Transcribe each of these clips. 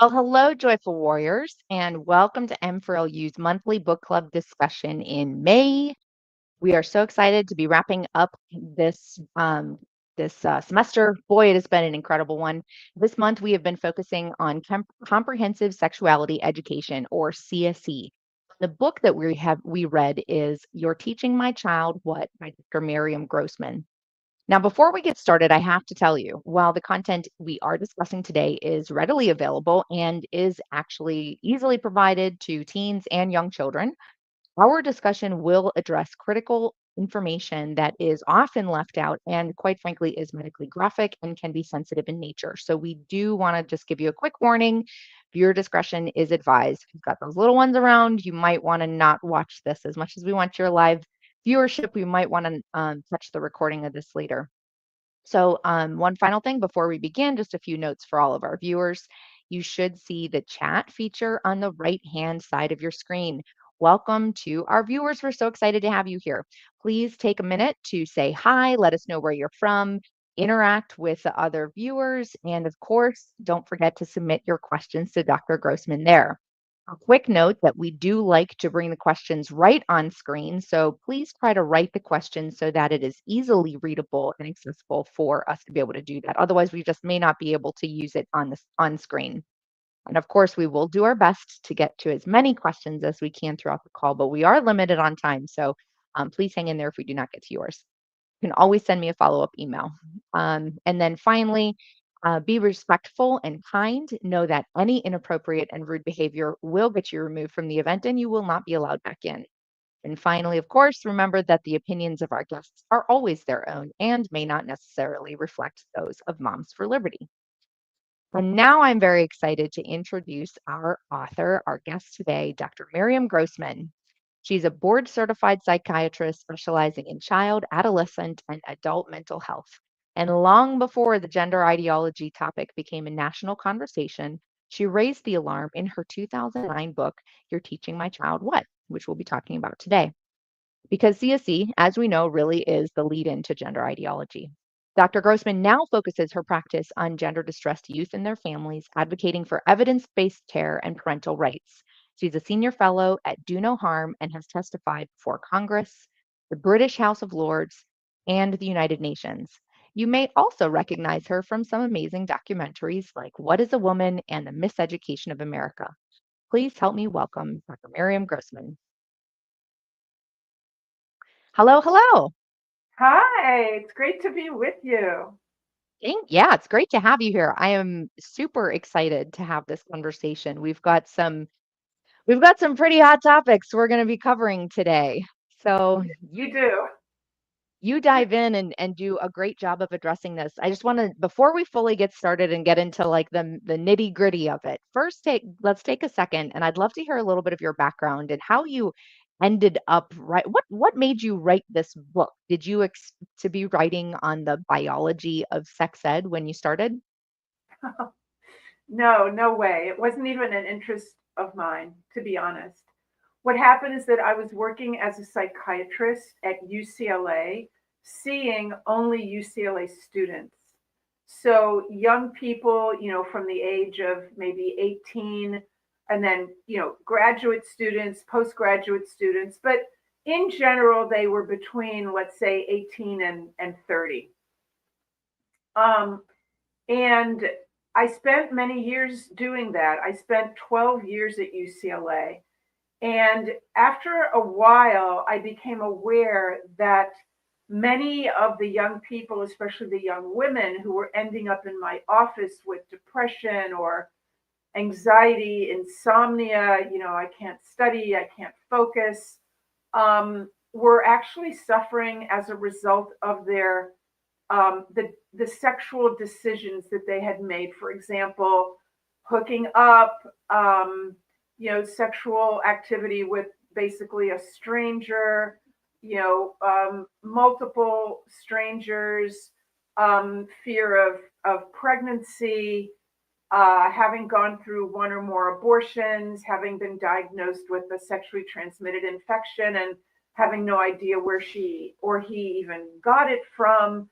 Well, hello, Joyful Warriors, and welcome to M4Lu's monthly book club discussion in May. We are so excited to be wrapping up this semester. Boy, it has been an incredible one. This month, we have been focusing on Comprehensive Sexuality Education, or CSE. The book that we read is "You're Teaching My Child What" by Dr. Miriam Grossman. Now, before we get started, I have to tell you, while the content we are discussing today is readily available and is actually easily provided to teens and young children, our discussion will address critical information that is often left out and, quite frankly, is medically graphic and can be sensitive in nature. So, we do want to just give you a quick warning. Viewer discretion is advised. If you've got those little ones around, you might want to not watch this as much as we want your live viewership. We might want to touch the recording of this later. So, one final thing before we begin, just a few notes for all of our viewers. You should see the chat feature on the right-hand side of your screen. Welcome to our viewers. We're so excited to have you here. Please take a minute to say hi, let us know where you're from, interact with the other viewers, and of course, don't forget to submit your questions to Dr. Grossman there. A quick note that we do like to bring the questions right on screen, so please try to write the question so that it is easily readable and accessible for us to be able to do that. Otherwise, we just may not be able to use it on screen. And of course, we will do our best to get to as many questions as we can throughout the call, but we are limited on time, so please hang in there if we do not get to yours. You can always send me a follow-up email. And then finally, be respectful and kind. Know that any inappropriate and rude behavior will get you removed from the event and you will not be allowed back in. And finally, of course, remember that the opinions of our guests are always their own and may not necessarily reflect those of Moms for Liberty. And now I'm very excited to introduce our author, our guest today, Dr. Miriam Grossman. She's a board certified psychiatrist specializing in child, adolescent, and adult mental health. And long before the gender ideology topic became a national conversation, she raised the alarm in her 2009 book, You're Teaching My Child What?, which we'll be talking about today. Because CSE, as we know, really is the lead in to gender ideology. Dr. Grossman now focuses her practice on gender distressed youth and their families, advocating for evidence based care and parental rights. She's a senior fellow at Do No Harm and has testified before Congress, the British House of Lords, and the United Nations. You may also recognize her from some amazing documentaries like What is a Woman and The Miseducation of America. Please help me welcome Dr. Miriam Grossman. Hello, hello. Hi, it's great to be with you. Yeah, it's great to have you here. I am super excited to have this conversation. We've got some pretty hot topics we're going to be covering today. So You do. you dive in and do a great job of addressing this. I just want to, before we fully get started and get into like the nitty gritty of it, let's take a second, and I'd love to hear a little bit of your background and how you ended up what made you write this book? Did you expect to be writing on the biology of sex ed when you started? No, no way. It wasn't even an interest of mine, to be honest. What happened is that I was working as a psychiatrist at UCLA, seeing only UCLA students. So young people, from the age of maybe 18, and then, graduate students, postgraduate students, but in general, they were between, let's say, 18 and 30. Um, and I spent many years doing that. I spent 12 years at UCLA. And after a while, I became aware that many of the young people, especially the young women who were ending up in my office with depression or anxiety, insomnia, I can't study, I can't focus, were actually suffering as a result of their the sexual decisions that they had made. For example, hooking up, sexual activity with basically a stranger, multiple strangers, fear of pregnancy, having gone through one or more abortions, having been diagnosed with a sexually transmitted infection and having no idea where she or he even got it from.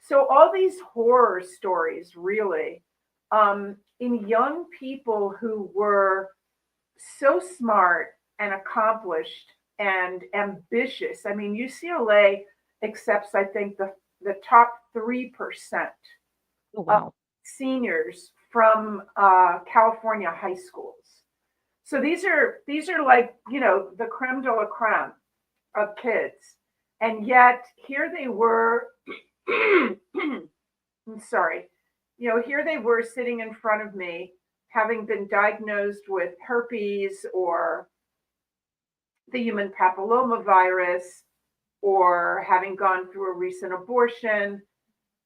So all these horror stories, really, in young people who were so smart and accomplished and ambitious. I mean, UCLA accepts, I think, the top 3% Oh, of wow. seniors from California high schools. So these are like, the creme de la creme of kids. And yet here they were, I'm sorry, here they were sitting in front of me, having been diagnosed with herpes or the human papillomavirus, or having gone through a recent abortion,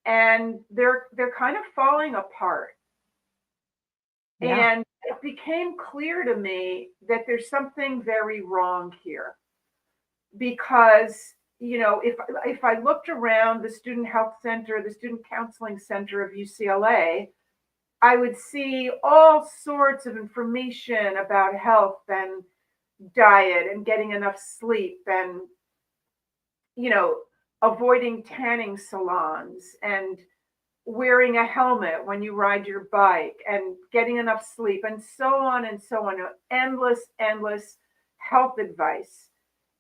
and they're kind of falling apart. Yeah. And it became clear to me that there's something very wrong here, because if I looked around the student health center, the student counseling center of UCLA, I would see all sorts of information about health and diet and getting enough sleep and, you know, avoiding tanning salons and wearing a helmet when you ride your bike and getting enough sleep and so on and so on. Endless health advice.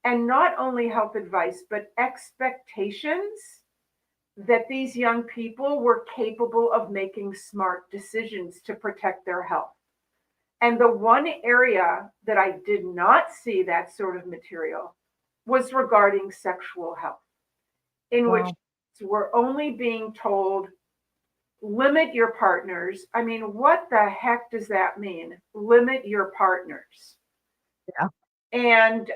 And not only health advice, but expectations that these young people were capable of making smart decisions to protect their health. And the one area that I did not see that sort of material was regarding sexual health, in which Wow. we're only being told, limit your partners. I mean, what the heck does that mean? Limit your partners Yeah. and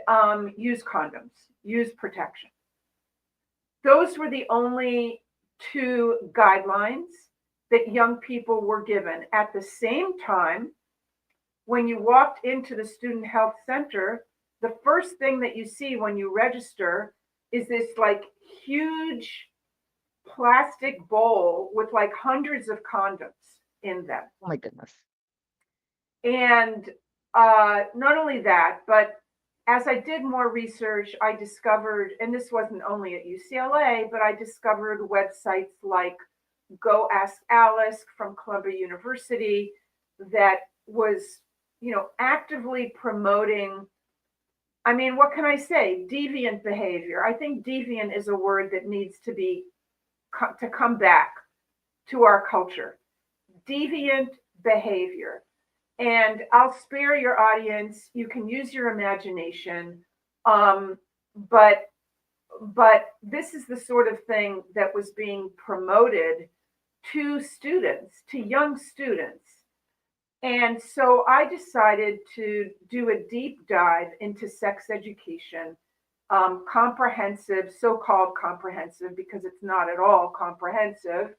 use condoms, use protection. Those were the only two guidelines that young people were given. At the same time, when you walked into the student health center, the first thing that you see when you register is this like huge plastic bowl with like hundreds of condoms in them. Oh my goodness. And not only that, but as I did more research, I discovered, and this wasn't only at UCLA, but I discovered websites like Go Ask Alice from Columbia University that was, actively promoting, I mean, what can I say? Deviant behavior. I think deviant is a word that needs to come back to our culture. Deviant behavior. And I'll spare your audience. You can use your imagination. But this is the sort of thing that was being promoted to students, to young students. And so I decided to do a deep dive into sex education, comprehensive, so-called comprehensive, because it's not at all comprehensive,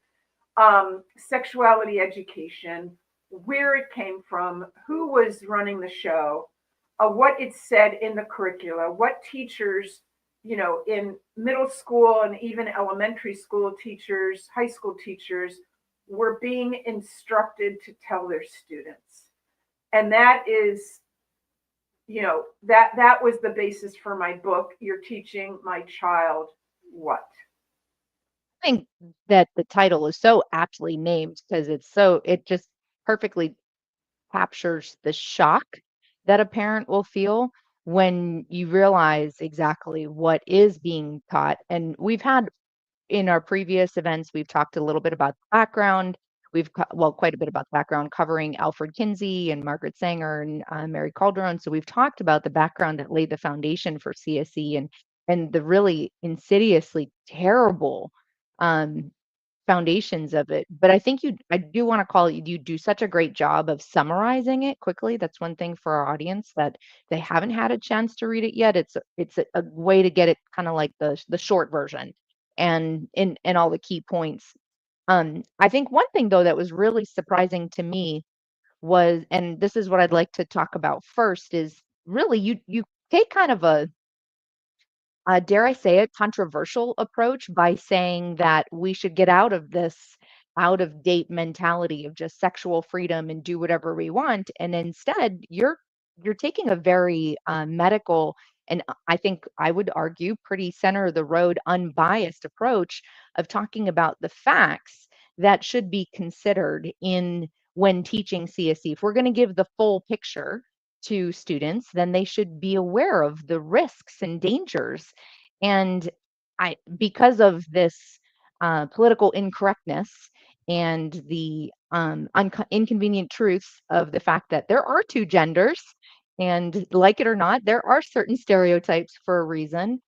sexuality education, where it came from, who was running the show, what it said in the curricula, what teachers, in middle school and even elementary school teachers, high school teachers were being instructed to tell their students. And that is, that was the basis for my book, You're Teaching My Child What? think that the title is so aptly named because it just perfectly captures the shock that a parent will feel when you realize exactly what is being taught. And we've had in our previous events, we've talked a little bit about the background. Well, quite a bit about the background, covering Alfred Kinsey and Margaret Sanger and Mary Calderon. So we've talked about the background that laid the foundation for CSE and the really insidiously terrible um, foundations of it. But I do want to call it, you do such a great job of summarizing it quickly. That's one thing for our audience that they haven't had a chance to read it yet. It's a way to get it kind of like the short version and in all the key points. I think one thing though that was really surprising to me was, and this is what I'd like to talk about first, is really you take kind of a dare I say it, controversial approach by saying that we should get out of this out of date mentality of just sexual freedom and do whatever we want. And instead, you're taking a very medical and I think I would argue pretty center of the road, unbiased approach of talking about the facts that should be considered in when teaching CSE. If we're going to give the full picture to students, then they should be aware of the risks and dangers and because of this political incorrectness and the inconvenient truths of the fact that there are two genders, and like it or not, there are certain stereotypes for a reason.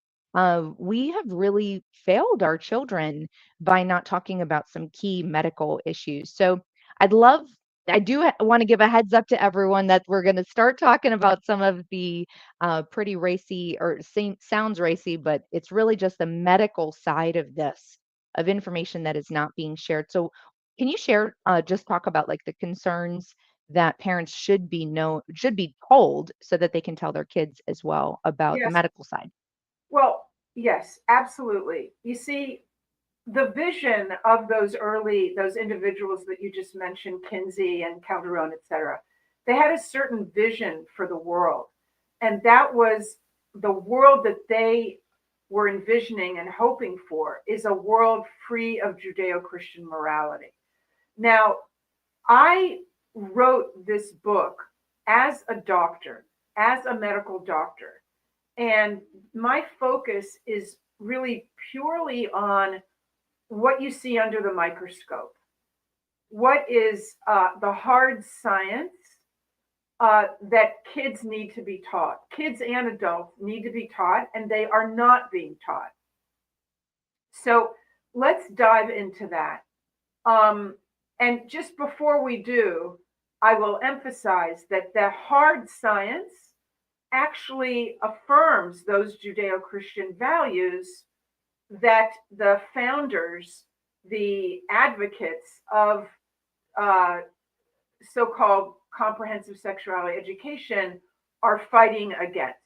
We have really failed our children by not talking about some key medical issues. So I'd love, I do want to give a heads up to everyone that we're going to start talking about some of the pretty racy or sounds racy, but it's really just the medical side of this, of information that is not being shared. So, can you share, just talk about like the concerns that parents should be told so that they can tell their kids as well about the Yes. medical side? Well, yes, absolutely. You see, the vision of those individuals that you just mentioned, Kinsey and Calderon, et cetera, they had a certain vision for the world. And that was the world that they were envisioning and hoping for is a world free of Judeo-Christian morality. Now, I wrote this book as a doctor, as a medical doctor, and my focus is really purely on what you see under the microscope. What is the hard science that kids need to be taught? Kids and adults need to be taught, and they are not being taught. So let's dive into that. And just before we do, I will emphasize that the hard science actually affirms those Judeo Christian values that the founders, the advocates of so called comprehensive sexuality education, are fighting against.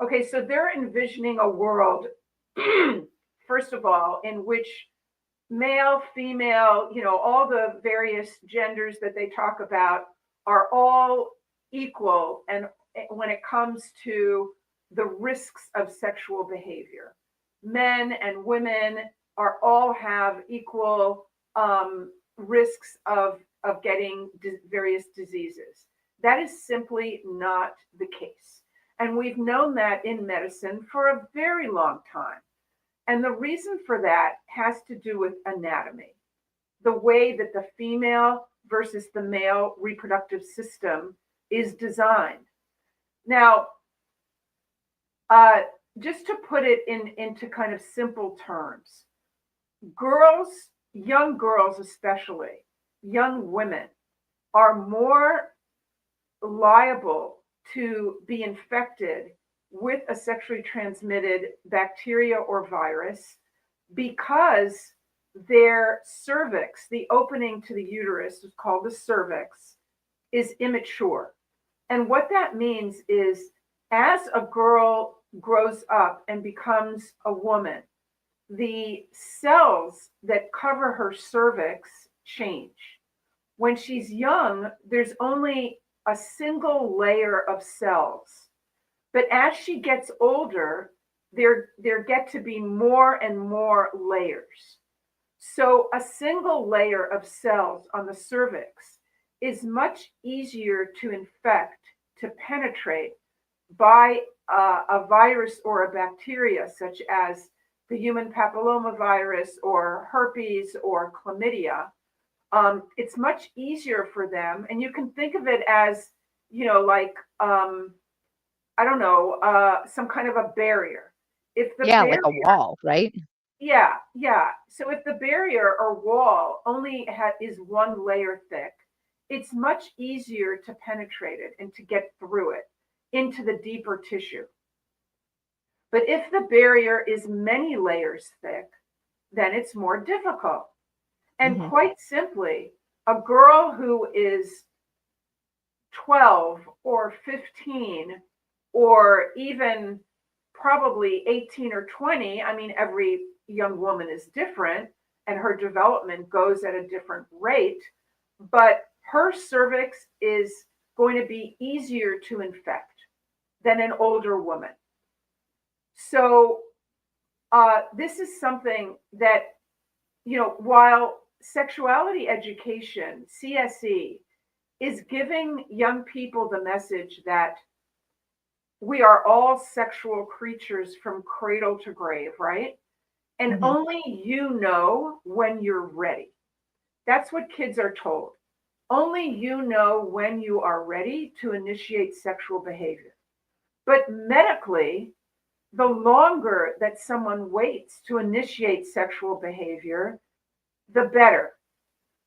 Okay, so they're envisioning a world, first of all, in which male, female, all the various genders that they talk about are all equal. And when it comes to the risks of sexual behavior, men and women are all have equal risks of getting various diseases. That is simply not the case. And we've known that in medicine for a very long time. And the reason for that has to do with anatomy, the way that the female versus the male reproductive system is designed. Now, just to put it into kind of simple terms, girls, young girls especially, young women, are more liable to be infected with a sexually transmitted bacteria or virus because their cervix, the opening to the uterus, is called the cervix, is immature. And what that means is as a girl grows up and becomes a woman, the cells that cover her cervix change. When she's young, there's only a single layer of cells. But as she gets older, there get to be more and more layers. So a single layer of cells on the cervix is much easier to infect, to penetrate by a virus or a bacteria, such as the human papillomavirus or herpes or chlamydia. It's much easier for them. And you can think of it as, like, I don't know, some kind of a barrier. If the Yeah, like a barrier, wall, right? yeah, yeah. So if the barrier or wall only is one layer thick, it's much easier to penetrate it and to get through it into the deeper tissue. But if the barrier is many layers thick, then it's more difficult. And Hmm. quite simply, a girl who is 12 or 15 or even probably 18 or 20, I mean, every young woman is different and her development goes at a different rate, but her cervix is going to be easier to infect than an older woman. So, this is something that, while sexuality education, CSE, is giving young people the message that we are all sexual creatures from cradle to grave, right? And Hmm. only you know when you're ready. That's what kids are told. Only you know when you are ready to initiate sexual behavior. But medically, the longer that someone waits to initiate sexual behavior, the better.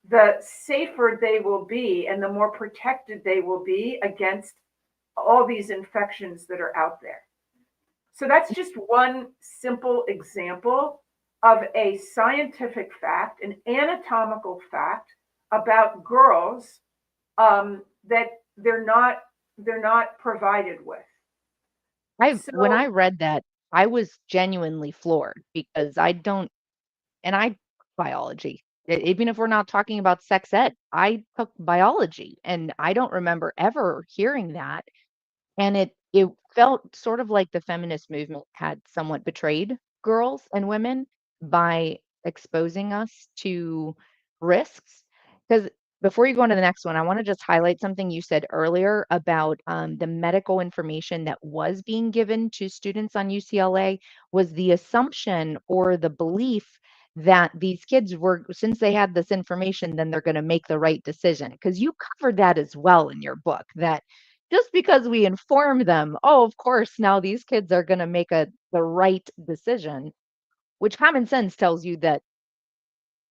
The safer they will be and the more protected they will be against all these infections that are out there. So that's just one simple example of a scientific fact, an anatomical fact about girls, that they're not provided with. When I So read that, I was genuinely floored because I biology. Even if we're not talking about sex ed, I took biology and I don't remember ever hearing that. And it felt sort of like the feminist movement had somewhat betrayed girls and women by exposing us to risks. Because before you go on to the next one, I want to just highlight something you said earlier about the medical information that was being given to students on UCLA was the assumption or the belief that these kids were, since they had this information, then they're going to make the right decision. Because you covered that as well in your book, that just because we inform them, oh, of course, now these kids are going to make the right decision, which common sense tells you that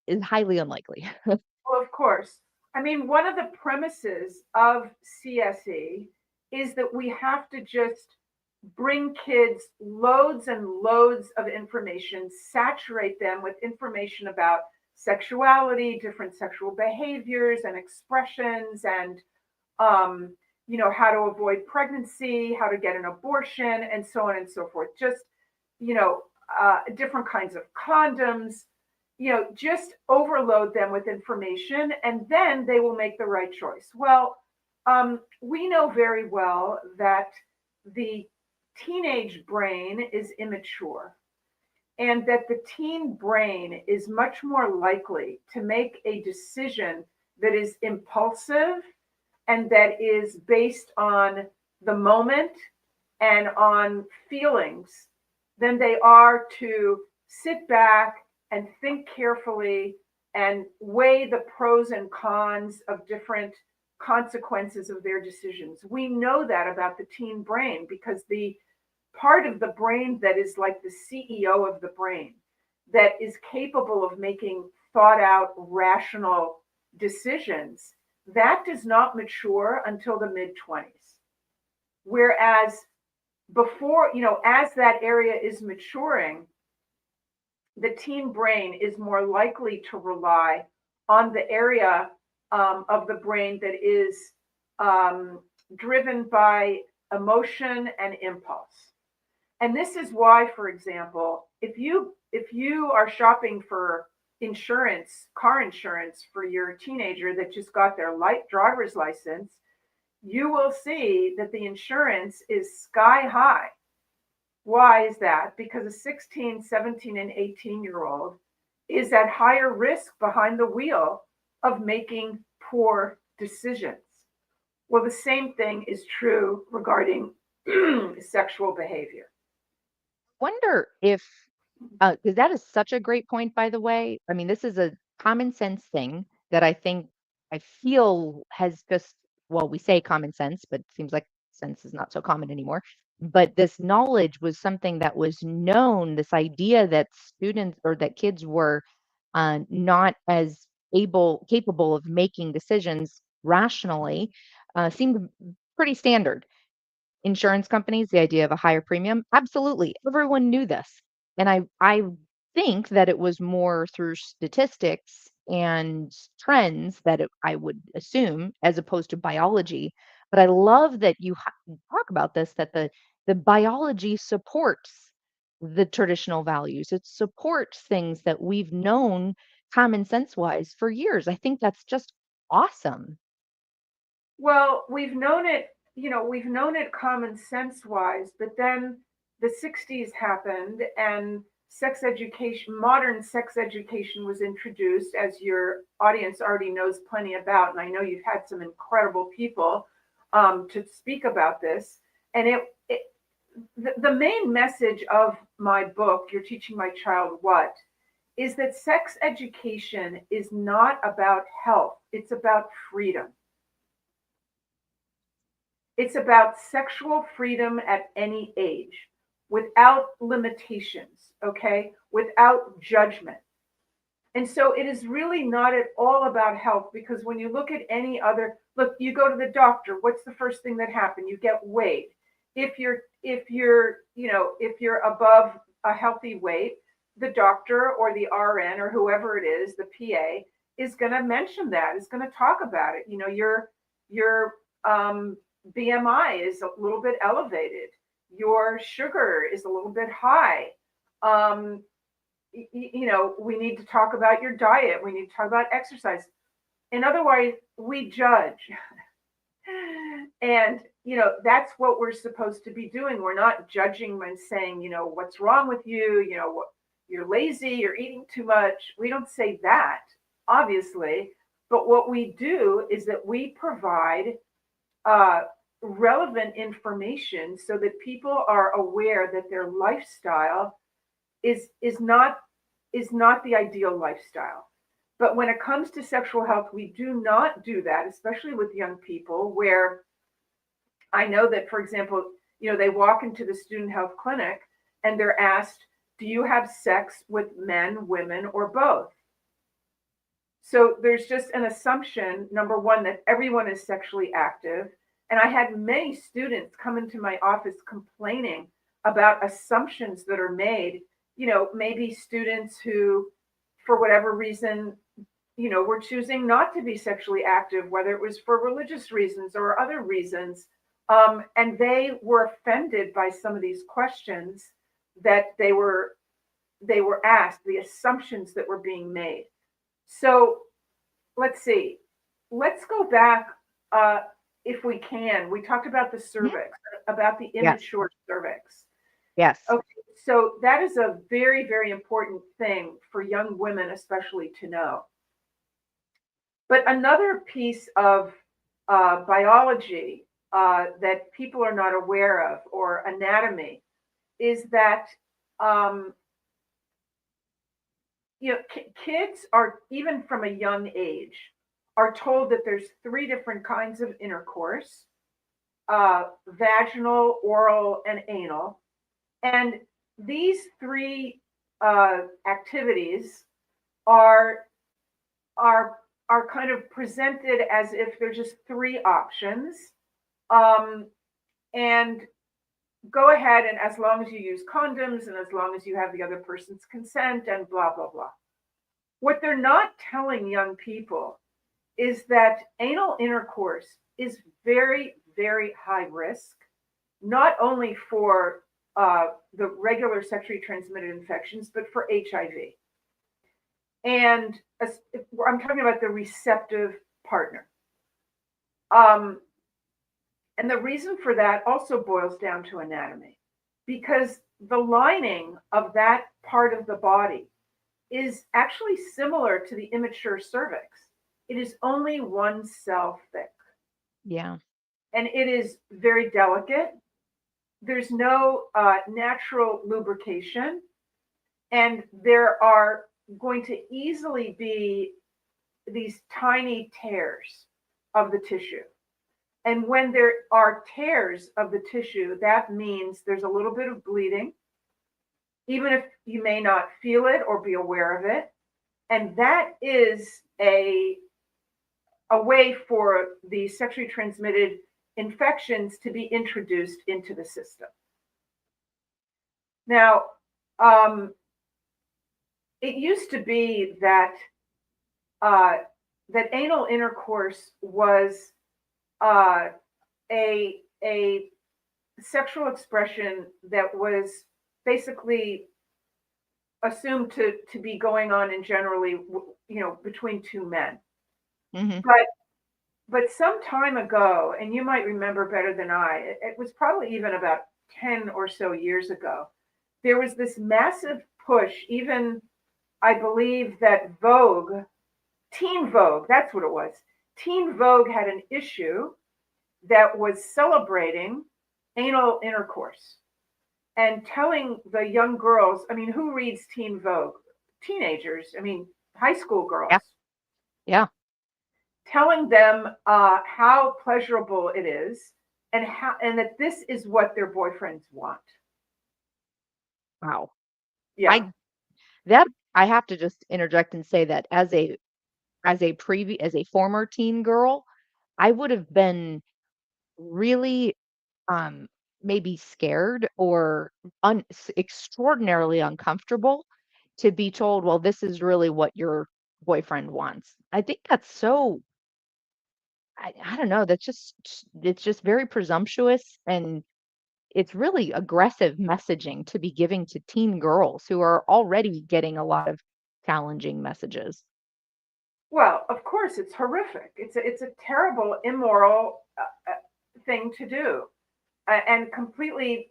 is highly unlikely. well, of course. I mean, one of the premises of CSE is that we have to just bring kids loads and loads of information, saturate them with information about sexuality, different sexual behaviors and expressions, and how to avoid pregnancy, how to get an abortion, and so on and so forth. Just, different kinds of condoms, just overload them with information and then they will make the right choice. Well, we know very well that the teenage brain is immature and that the teen brain is much more likely to make a decision that is impulsive and that is based on the moment and on feelings than they are to sit back and think carefully and weigh the pros and cons of different consequences of their decisions. We know that about the teen brain because the part of the brain that is like the CEO of the brain, that is capable of making thought out, rational decisions, that does not mature until the mid 20s. Whereas before, as that area is maturing, the teen brain is more likely to rely on the area of the brain that is driven by emotion and impulse. And this is why, for example, if you are shopping for insurance, car insurance for your teenager that just got their light driver's license, you will see that the insurance is sky high. Why is that? Because a 16, 17, and 18-year-old is at higher risk behind the wheel of making poor decisions. Well, the same thing is true regarding sexual behavior. Wonder if, because that is such a great point, by the way. I mean, this is a common sense thing that I feel has just, well, we say common sense, but it seems like sense is not so common anymore. But this knowledge was something that was known, this idea that students or that kids were not as capable of making decisions rationally seemed pretty standard. Insurance companies, the idea of a higher premium, absolutely. Everyone knew this. And I think that it was more through statistics and trends that I would assume as opposed to biology. But I love that you talk about this, that the biology supports the traditional values. It supports things that we've known common sense wise for years. I think that's just awesome. Well, we've known it common sense wise, but then the 60s happened and modern sex education was introduced, as your audience already knows plenty about. And I know you've had some incredible people to speak about this. And the main message of my book, You're Teaching My Child What, is that sex education is not about health, it's about freedom. It's about sexual freedom at any age, without limitations, okay? Without judgment. And so it is really not at all about health, because when you look at look, you go to the doctor, what's the first thing that happens? You get weighed. If you're above a healthy weight, the doctor or the RN or whoever it is, the PA, is going to mention that, is going to talk about it. Your BMI is a little bit elevated. Your sugar is a little bit high. We need to talk about your diet. We need to talk about exercise. And otherwise, we judge. And, that's what we're supposed to be doing. We're not judging and saying, what's wrong with you? You're lazy, you're eating too much. We don't say that, obviously. But what we do is that we provide relevant information so that people are aware that their lifestyle is not the ideal lifestyle. But when it comes to sexual health, we do not do that, especially with young people, where I know that, for example, they walk into the student health clinic and they're asked, do you have sex with men, women, or both? So there's just an assumption, number one, that everyone is sexually active. And I had many students come into my office complaining about assumptions that are made, maybe students who, for whatever reason, were choosing not to be sexually active, whether it was for religious reasons or other reasons. And they were offended by some of these questions that they were asked, the assumptions that were being made. So let's see. Let's go back, if we can. We talked about the cervix, about the Yes. immature cervix. Yes. Okay, so that is a very, very important thing for young women, especially, to know. But another piece of biology that people are not aware of, or anatomy, is that kids are, even from a young age, are told that there's 3 different kinds of intercourse: vaginal, oral, and anal. And these 3 activities are kind of presented as if there's just 3 options. And go ahead, and as long as you use condoms and as long as you have the other person's consent and blah, blah, blah. What they're not telling young people is that anal intercourse is very, very high risk, not only for the regular sexually transmitted infections, but for HIV. And I'm talking about the receptive partner. And the reason for that also boils down to anatomy, because the lining of that part of the body is actually similar to the immature cervix. It is only 1 cell thick, Yeah. and it is very delicate. There's no natural lubrication, and there are going to easily be these tiny tears of the tissue. And when there are tears of the tissue, that means there's a little bit of bleeding, even if you may not feel it or be aware of it. And that is a way for the sexually transmitted infections to be introduced into the system. Now, it used to be that that anal intercourse was a sexual expression that was basically assumed to be going on in generally, between two men. Hmm. But some time ago, and you might remember better than I, it was probably even about 10 or so years ago, there was this massive push, even I believe that Vogue, Teen Vogue, that's what it was. Teen Vogue had an issue that was celebrating anal intercourse and telling the young girls, I mean, who reads Teen Vogue? Teenagers, I mean, high school girls. Yeah. Yeah. Telling them how pleasurable it is and that this is what their boyfriends want. Wow. Yeah. I that I have to just interject and say that as a former teen girl, I would have been really um maybe scared or extraordinarily uncomfortable to be told, well, this is really what your boyfriend wants. I think that's so I don't know, it's just very presumptuous and it's really aggressive messaging to be giving to teen girls who are already getting a lot of challenging messages. Well, of course, it's horrific. It's a terrible, immoral thing to do, and completely,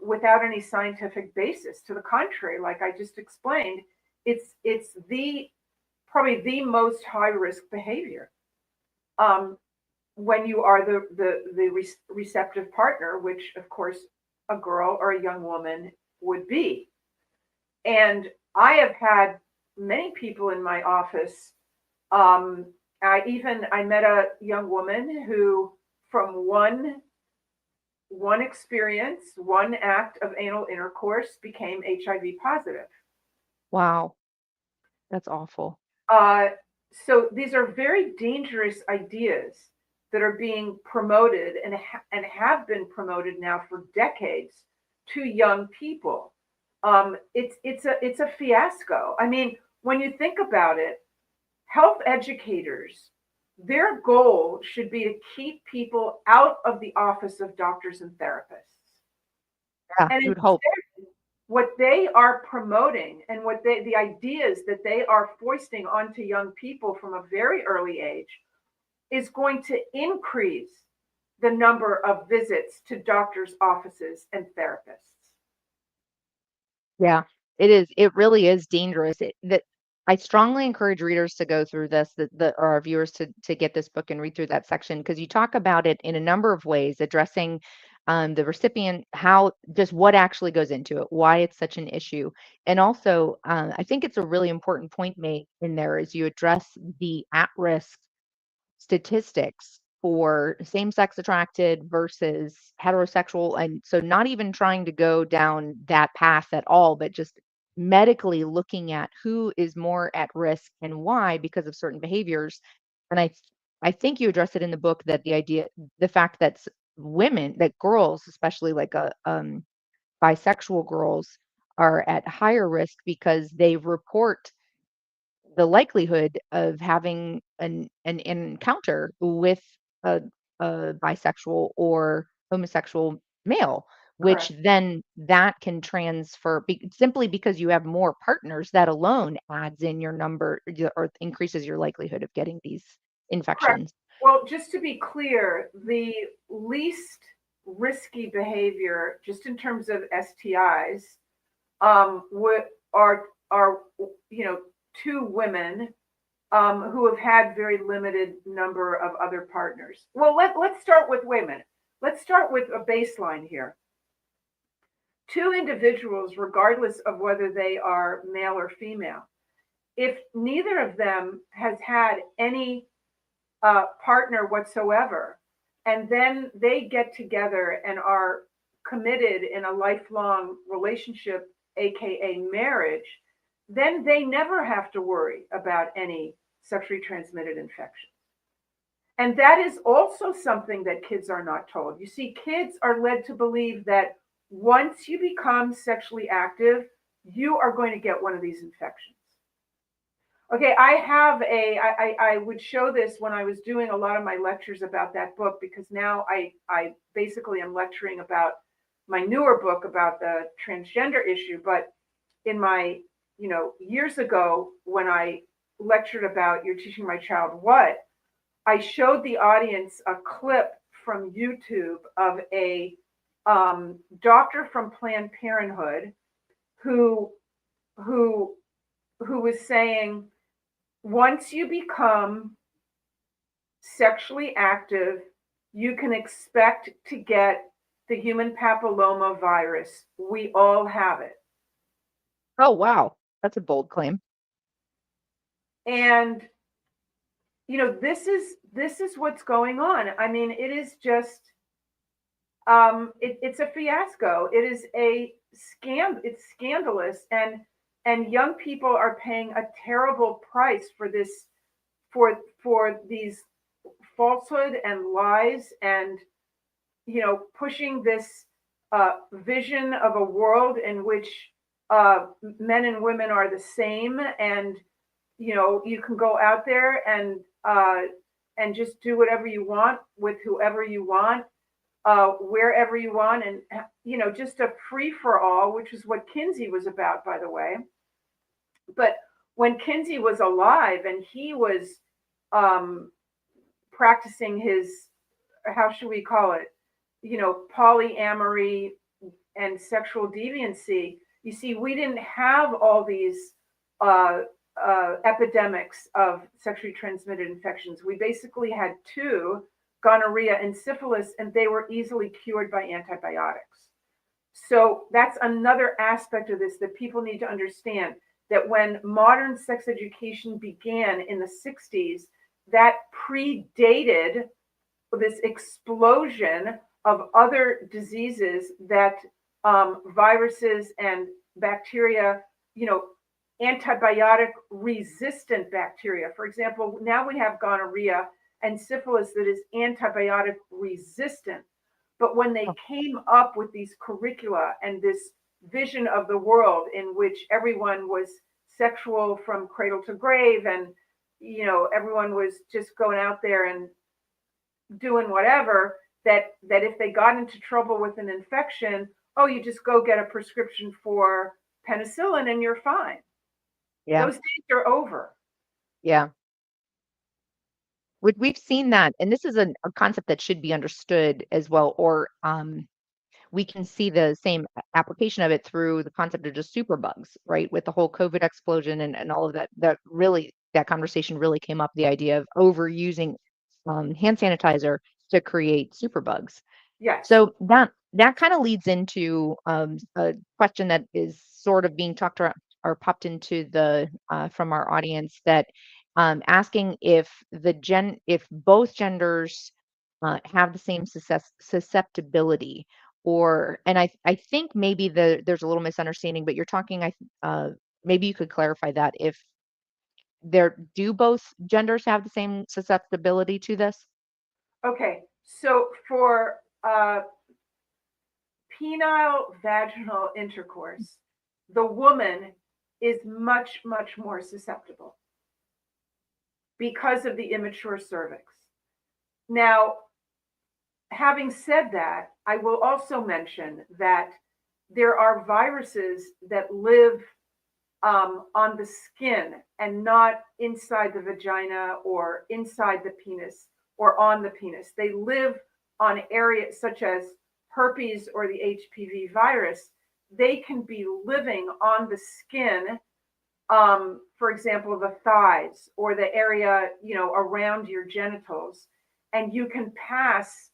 without any scientific basis. To the contrary, like I just explained, it's the probably the most high risk behavior. Um, when you are the receptive partner, which of course a girl or a young woman would be. And I have had many people in my office. I met a young woman who, from one experience, one act of anal intercourse, became HIV positive. Wow, that's awful. Uh, so these are very dangerous ideas that are being promoted and have been promoted now for decades to young people. It's a fiasco. I mean, when you think about it, health educators, their goal should be to keep people out of the office of doctors and therapists. Yeah, And you would hope. instead, what they are promoting and the ideas that they are foisting onto young people from a very early age is going to increase the number of visits to doctors' offices and therapists. Yeah, it is. It really is dangerous. That I strongly encourage readers to go through this, or our viewers to get this book and read through that section because you talk about it in a number of ways, addressing the recipient, how just what actually goes into it, why it's such an issue, and also I think it's a really important point made in there is you address the at-risk statistics for same-sex attracted versus heterosexual, and so not even trying to go down that path at all, but just medically looking at who is more at risk and why because of certain behaviors. And I think you address it in the book that the fact that women, that girls, especially like bisexual girls, are at higher risk because they report the likelihood of having an encounter with a, a bisexual or homosexual male, which Correct. then that can transfer simply because you have more partners. That alone adds in your number or increases your likelihood of getting these Correct. infections. Well, just to be clear, the least risky behavior, just in terms of STIs, what are are, two women who have had very limited number of other partners. Well, let's start with, wait a minute. Let's start with a baseline here. Two individuals, regardless of whether they are male or female, if neither of them has had any partner whatsoever, and then they get together and are committed in a lifelong relationship, aka marriage, then they never have to worry about any sexually transmitted infections. And that is also something that kids are not told. You see, kids are led to believe that once you become sexually active, you are going to get one of these infections. Okay, I would show this when I was doing a lot of my lectures about that book, because now I basically am lecturing about my newer book about the transgender issue. But in my, years ago, when I lectured about You're Teaching My Child What, I showed the audience a clip from YouTube of a doctor from Planned Parenthood who was saying, once you become sexually active, you can expect to get the human papilloma virus. We all have it. Oh, wow. That's a bold claim. And this is what's going on. I mean, it is just it's a fiasco. It is a scam. It's scandalous, and young people are paying a terrible price for this, for these falsehood and lies, and pushing this vision of a world in which men and women are the same, and you can go out there and just do whatever you want with whoever you want, wherever you want, and just a free for all, which is what Kinsey was about, by the way. But when Kinsey was alive and he was practicing his, how should we call it, polyamory and sexual deviancy, you see, we didn't have all these epidemics of sexually transmitted infections. We basically had two, gonorrhea and syphilis, and they were easily cured by antibiotics. So that's another aspect of this that people need to understand, that when modern sex education began in the 60s, that predated this explosion of other diseases that viruses and bacteria, antibiotic resistant bacteria. For example, now we have gonorrhea and syphilis that is antibiotic resistant. But when they came up with these curricula and this vision of the world in which everyone was sexual from cradle to grave, and everyone was just going out there and doing whatever, that if they got into trouble with an infection, oh, you just go get a prescription for penicillin and you're fine. Yeah. Those days are over. Yeah. We've seen that, and this is a concept that should be understood as well, or we can see the same application of it through the concept of just superbugs, right? With the whole COVID explosion and all of that, that conversation really came up, the idea of overusing hand sanitizer to create superbugs. Yes. So that kind of leads into a question that is sort of being talked around or popped into the from our audience, that asking if if both genders have the same susceptibility, and I think maybe there's a little misunderstanding, but you're talking, maybe you could clarify that, if do both genders have the same susceptibility to this? Okay, so for penile vaginal intercourse, the woman is much, much more susceptible because of the immature cervix. Now, having said that, I will also mention that there are viruses that live on the skin and not inside the vagina or inside the penis or on the penis. They live on areas such as herpes or the HPV virus. They can be living on the skin for example, the thighs or the area, around your genitals. And you can pass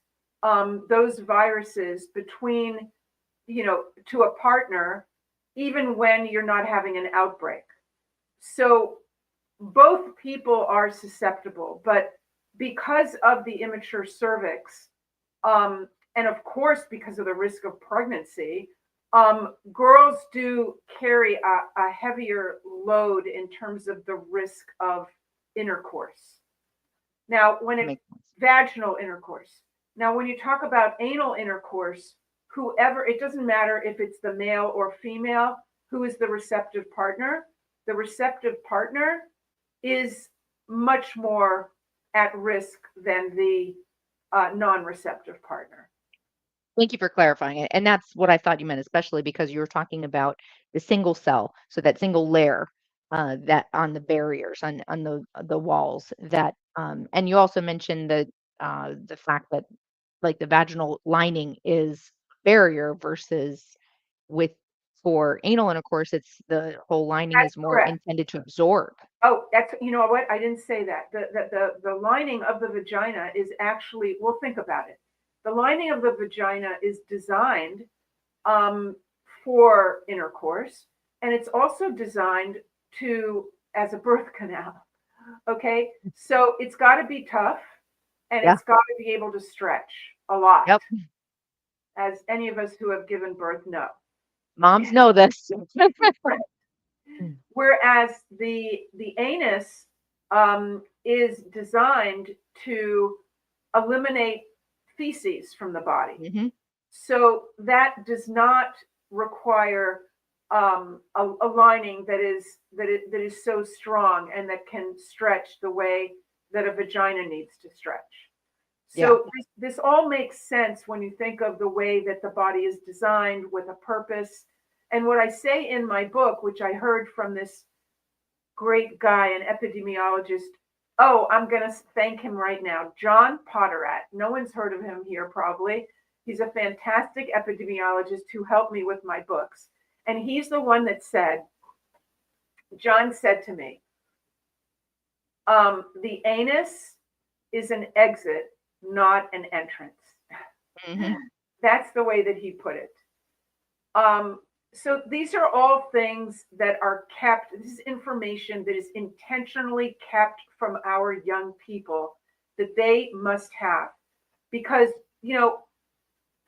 those viruses between, to a partner, even when you're not having an outbreak. So both people are susceptible, but because of the immature cervix, and of course, because of the risk of pregnancy, girls do carry a heavier load in terms of the risk of intercourse. Now, Makes sense. vaginal intercourse. Now, when you talk about anal intercourse, whoever, it doesn't matter if it's the male or female who is the receptive partner, the receptive partner is much more at risk than the non receptive partner. Thank you for clarifying it. And that's what I thought you meant, especially because you were talking about the single cell, so that single layer that on the barriers on the walls that and you also mentioned the fact that like the vaginal lining is barrier versus with for anal intercourse, it's the whole lining That's is more correct. intended to absorb. Oh, that's, you know what? I didn't say that. The lining of the vagina is actually, well, think about it. The lining of the vagina is designed um, for intercourse, and it's also designed to as a birth canal. Okay, so it's got to be tough, and Yeah. it's got to be able to stretch a lot, Yep. as any of us who have given birth know. Moms know this. Whereas the anus is designed to eliminate feces from the body. Hmm. So that does not require a lining that is so strong and that can stretch the way that a vagina needs to stretch. Yeah. So this all makes sense when you think of the way that the body is designed with a purpose. And what I say in my book, which I heard from this great guy, an epidemiologist. Oh, I'm going to thank him right now. John Potterat. No one's heard of him here, probably. He's a fantastic epidemiologist who helped me with my books. And he's the one that said, John said to me, the anus is an exit, not an entrance. Hmm. That's the way that he put it. Um, so these are all things that are kept. This is information that is intentionally kept from our young people that they must have. Because, you know,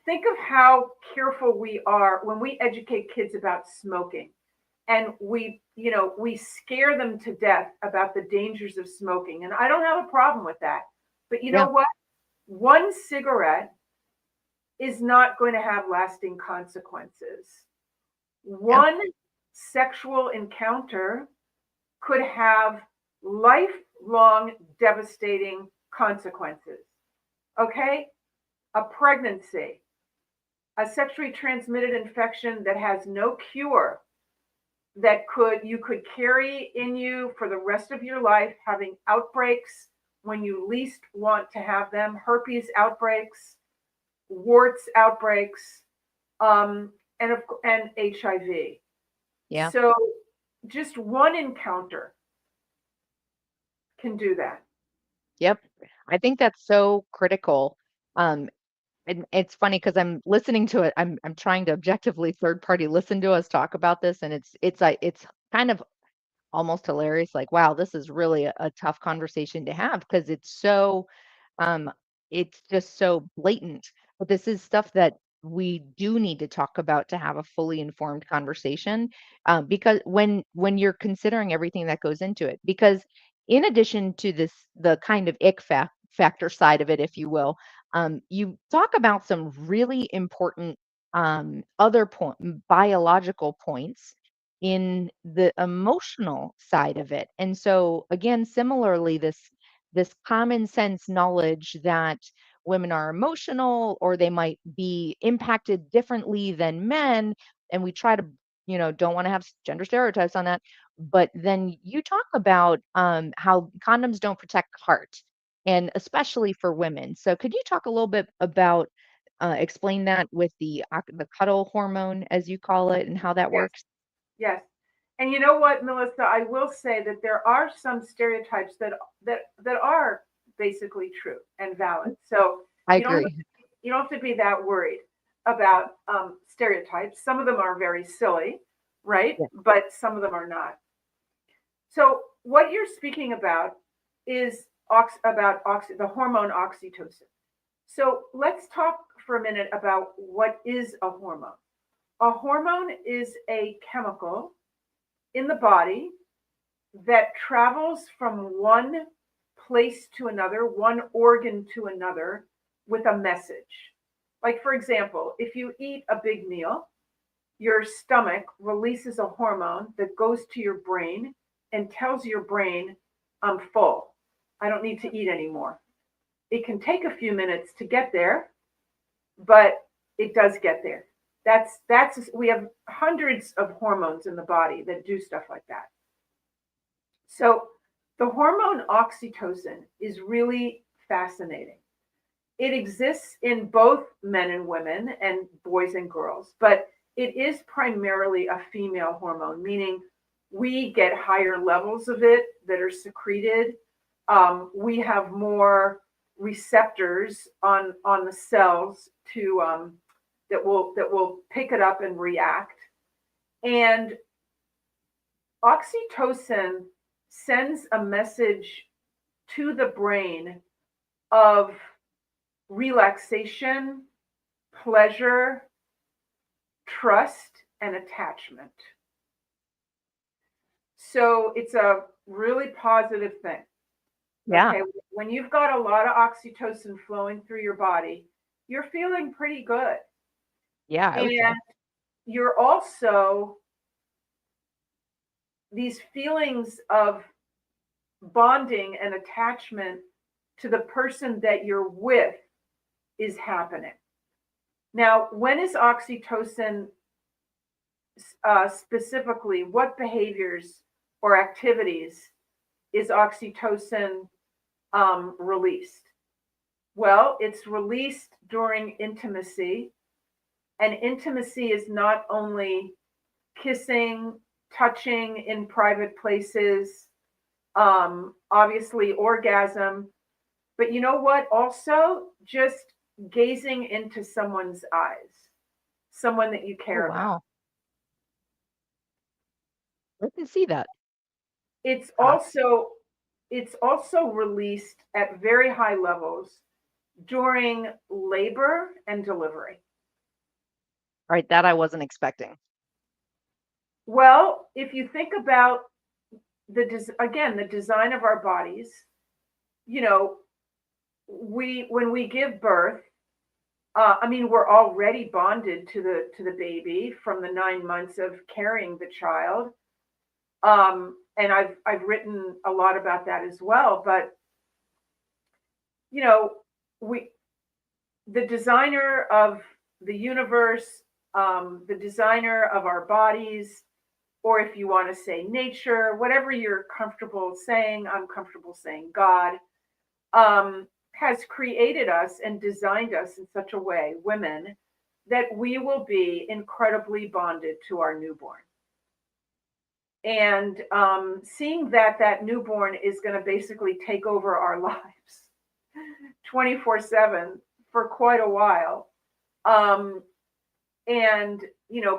think of how careful we are when we educate kids about smoking. And we scare them to death about the dangers of smoking. And I don't have a problem with that. But you know Yeah. what? One cigarette is not going to have lasting consequences. Yeah. One sexual encounter could have lifelong devastating consequences. Okay? A pregnancy, a sexually transmitted infection that has no cure, that you could carry in you for the rest of your life, having outbreaks when you least want to have them, herpes outbreaks, warts outbreaks, and HIV. Yeah. So just one encounter can do that. Yep. I think that's so critical. Um, and it's funny because I'm listening to it. I'm trying to objectively third party listen to us talk about this, and it's like it's kind of almost hilarious. Like, wow, this is really a tough conversation to have because um, it's just so blatant. But this is stuff that we do need to talk about to have a fully informed conversation. Because when you're considering everything that goes into it, because in addition to this, the kind of factor side of it, if you will, you talk about some really important other biological points in the emotional side of it. And so again, similarly, this common sense knowledge that women are emotional or they might be impacted differently than men, and we try to, don't want to have gender stereotypes on that. But then you talk about how condoms don't protect the heart, and especially for women. So could you talk a little bit about explain that with the cuddle hormone, as you call it, and how that Yes, works? yes. And you know what, Melissa, I will say that there are some stereotypes that are basically true and valid. So I you don't have agree. to, you don't have to be that worried about stereotypes. Some of them are very silly, right? Yeah. But some of them are not. So what you're speaking about is the hormone oxytocin. So let's talk for a minute about what is a hormone. A hormone is a chemical in the body that travels from one place to another, one organ to another with a message. Like, for example, if you eat a big meal, your stomach releases a hormone that goes to your brain and tells your brain, I'm full. I don't need to eat anymore. It can take a few minutes to get there, but it does get there. That's we have hundreds of hormones in the body that do stuff like that. So the hormone oxytocin is really fascinating. It exists in both men and women and boys and girls, but it is primarily a female hormone, meaning we get higher levels of it that are secreted. We have more receptors on the cells to that will pick it up and react. And oxytocin sends a message to the brain of relaxation, pleasure, trust, and attachment. So it's a really positive thing. Yeah. Okay, when you've got a lot of oxytocin flowing through your body, you're feeling pretty good. Yeah, I would say. And you're also, these feelings of bonding and attachment to the person that you're with is happening. Now, when is oxytocin specifically, what behaviors or activities is oxytocin released? Well, it's released during intimacy, and intimacy is not only kissing, touching in private places, obviously orgasm, but you know what? Also, just gazing into someone's eyes, someone that you Oh, care about. wow. I can see that. It's Uh, also it's also released at very high levels during labor and delivery. all right, that I wasn't expecting. Well, if you think about the design of our bodies, you know, we when we give birth, I mean, we're already bonded to the baby from the 9 months of carrying the child. And I've written a lot about that as well. But you know, we the designer of the universe, the designer of our bodies, or if you want to say nature, whatever you're comfortable saying, I'm comfortable saying God, has created us and designed us in such a way, women, that we will be incredibly bonded to our newborn. And seeing that that newborn is going to basically take over our lives 24/7 for quite a while, um, and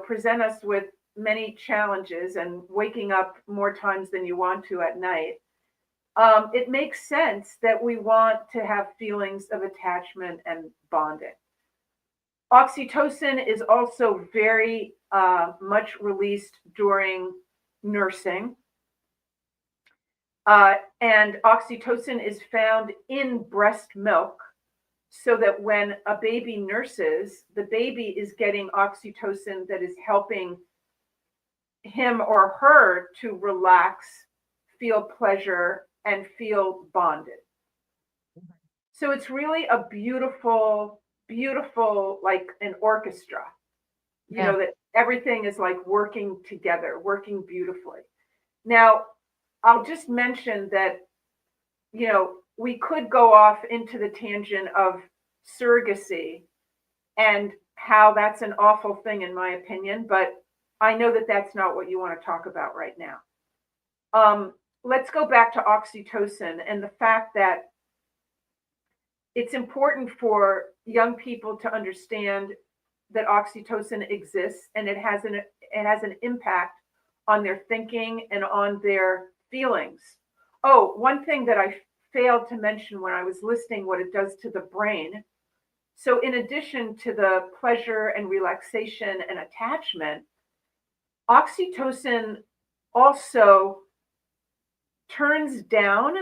present us with many challenges and waking up more times than you want to at night, it makes sense that we want to have feelings of attachment and bonding. Oxytocin is also very much released during nursing. And oxytocin is found in breast milk, so that when a baby nurses, the baby is getting oxytocin that is helping him or her to relax, feel pleasure, and feel bonded. So it's really a beautiful, beautiful, like an orchestra, Yeah. that everything is like working together, working beautifully. Now, I'll just mention that, we could go off into the tangent of surrogacy and how that's an awful thing, in my opinion. But I know that that's not what you want to talk about right now. Let's go back to oxytocin and the fact that it's important for young people to understand that oxytocin exists and it has an impact on their thinking and on their feelings. Oh, one thing that I failed to mention when I was listing what it does to the brain. So in addition to the pleasure and relaxation and attachment, oxytocin also turns down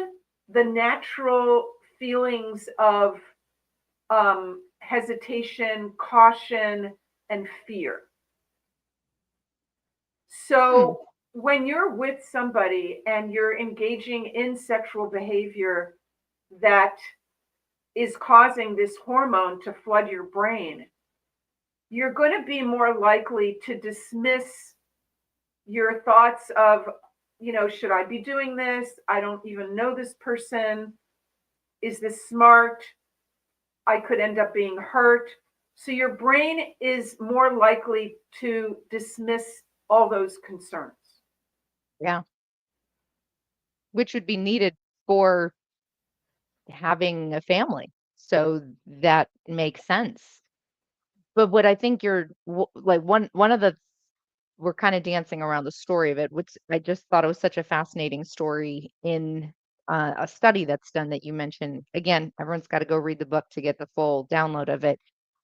the natural feelings of hesitation, caution, and fear. Hmm. So when you're with somebody and you're engaging in sexual behavior that is causing this hormone to flood your brain, you're going to be more likely to dismiss your thoughts of, should I be doing this? I don't even know this person. Is this smart? I could end up being hurt. So your brain is more likely to dismiss all those concerns. Yeah. Which would be needed for having a family. So that makes sense. But what I think like one of the we're kind of dancing around the story of it, which I just thought it was such a fascinating story in a study that's done that you mentioned. Again, everyone's got to go read the book to get the full download of it.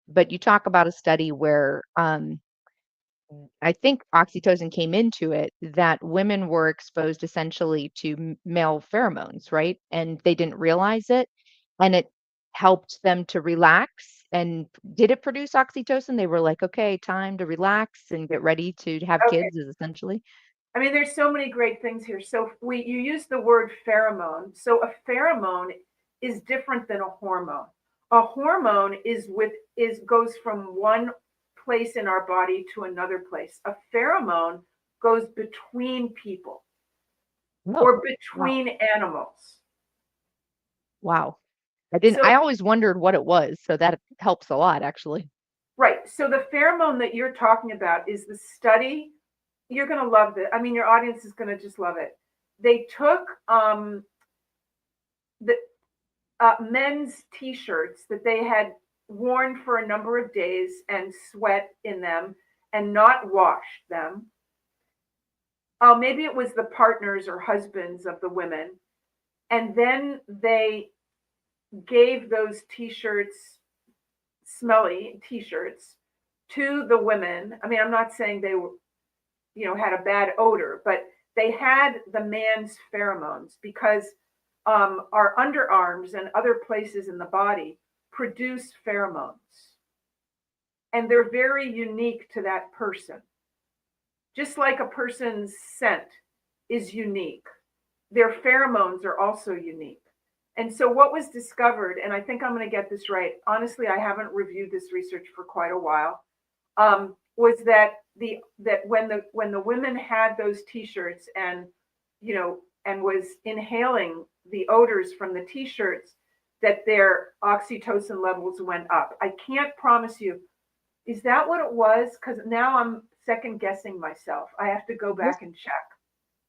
But you talk about a study where I think oxytocin came into it that women were exposed essentially to male pheromones, right? And they didn't realize it. And it helped them to relax. And did it produce oxytocin? They were like, okay, time to relax and get ready to have Okay. kids, is essentially. I mean, there's so many great things here. So you use the word pheromone. So a pheromone is different than a hormone. A hormone goes from one place in our body to another place. A pheromone goes between people Oh, or wow. between animals. Wow. So I always wondered what it was. So that helps a lot, actually. right. So the pheromone that you're talking about is the study. You're going to love it. I mean, your audience is going to just love it. They took the men's t-shirts that they had worn for a number of days and sweat in them and not washed them. Maybe it was the partners or husbands of the women. And then they gave those t-shirts, smelly t-shirts, to the women. I mean, I'm not saying they were, had a bad odor, but they had the man's pheromones because our underarms and other places in the body produce pheromones. And they're very unique to that person. Just like a person's scent is unique, their pheromones are also unique. And so what was discovered, and I think I'm going to get this right. Honestly, I haven't reviewed this research for quite a while. Was that when the women had those t-shirts and and was inhaling the odors from the t-shirts, that their oxytocin levels went up. I can't promise you. Is that what it was? Because now I'm second guessing myself. I have to go This, back and check.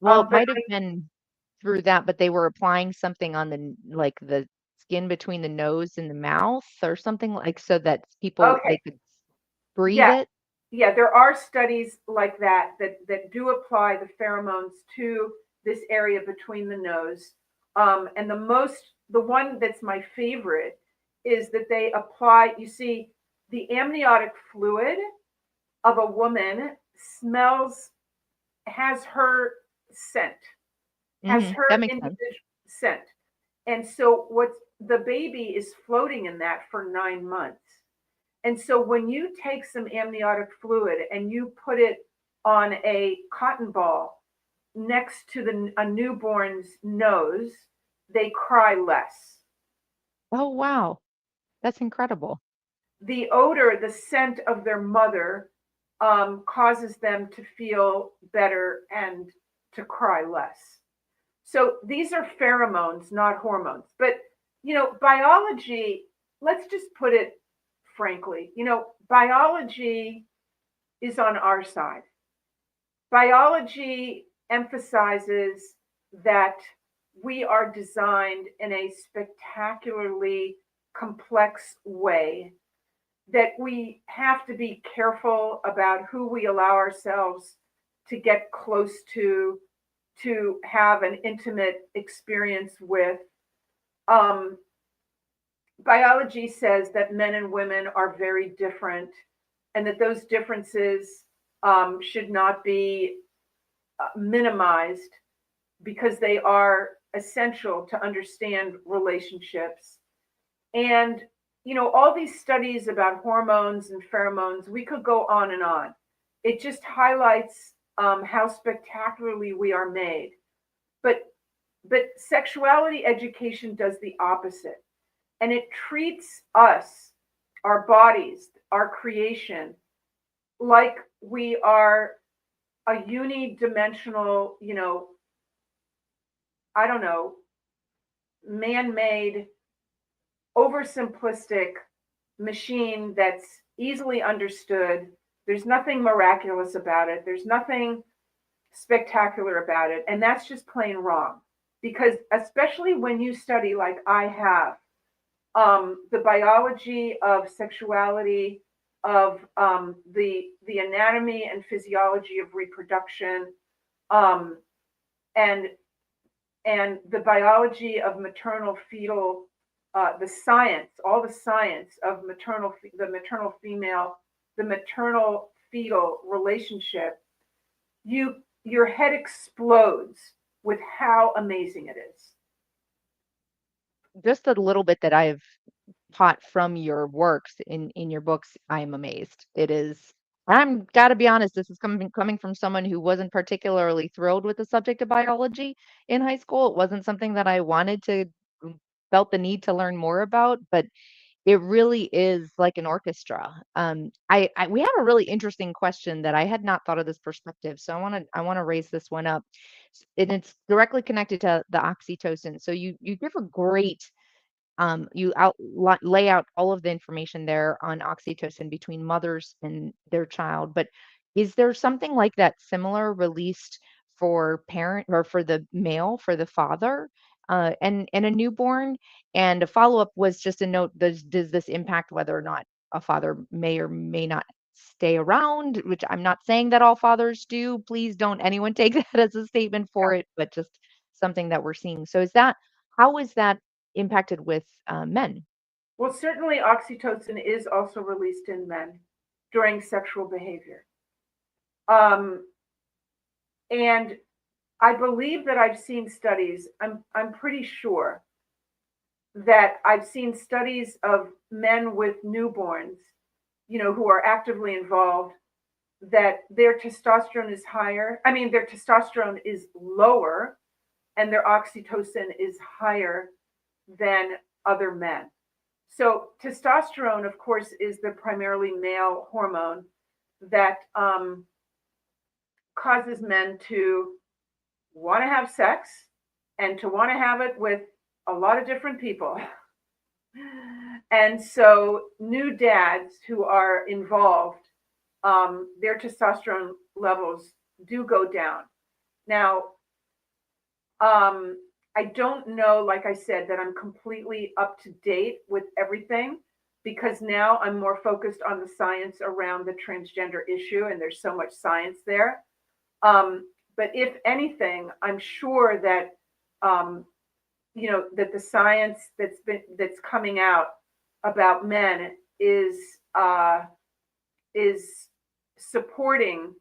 well, it But might have been through that, but they were applying something on like the skin between the nose and the mouth or something like so that they okay, could breathe yeah, it. yeah, there are studies like that do apply the pheromones to this area between the nose. And the one that's my favorite is that they apply. You see, the amniotic fluid of a woman has her scent, has her That makes sense. individual scent, and so what's the baby is floating in that for 9 months. And so when you take some amniotic fluid and you put it on a cotton ball next to a newborn's nose, they cry less. Oh, wow. That's incredible. The odor, the scent of their mother causes them to feel better and to cry less. So these are pheromones, not hormones. But, biology, let's just put it frankly, biology is on our side. Biology emphasizes that we are designed in a spectacularly complex way, that we have to be careful about who we allow ourselves to get close to have an intimate experience with. Um, Biology says that men and women are very different, and that those differences should not be minimized, because they are essential to understand relationships. And, all these studies about hormones and pheromones, we could go on and on. It just highlights how spectacularly we are made. But, but sexuality education does the opposite. And it treats us, our bodies, our creation, like we are a unidimensional, I don't know, man made, oversimplistic machine that's easily understood. There's nothing miraculous about it, there's nothing spectacular about it. And that's just plain wrong. Because, especially when you study, like I have, the biology of sexuality, of the anatomy and physiology of reproduction, um, and the biology of maternal fetal, the science, all the science of the maternal fetal relationship, your head explodes with how amazing it is. Just a little bit that I've taught from your works in your books, I'm amazed. It is. I'm got to be honest. This is coming from someone who wasn't particularly thrilled with the subject of biology in high school. It wasn't something that I wanted to felt the need to learn more about, but it really is like an orchestra. I we have a really interesting question that I had not thought of this perspective, so I want to raise this one up, and it's directly connected to the oxytocin. So you give a great you lay out all of the information there on oxytocin between mothers and their child, but is there something like that similar released for parent or for the male, for the father, and a newborn? And a follow up was just a note: does this impact whether or not a father may or may not stay around? Which I'm not saying that all fathers do. Please don't anyone take that as a statement for it, but just something that we're seeing. So is that how is that impacted with, men? Well, certainly oxytocin is also released in men during sexual behavior. Um, and I believe that I've seen studies, I'm pretty sure that I've seen studies of men with newborns, who are actively involved, that their testosterone is higher. I mean, their testosterone is lower and their oxytocin is higher than other men. So, testosterone, of course, is the primarily male hormone that causes men to want to have sex and to want to have it with a lot of different people. And so, new dads who are involved, their testosterone levels do go down. Now, I don't know, like I said, that I'm completely up to date with everything, because now I'm more focused on the science around the transgender issue, and there's so much science there. But if anything, I'm sure that that the science that's coming out about men is supporting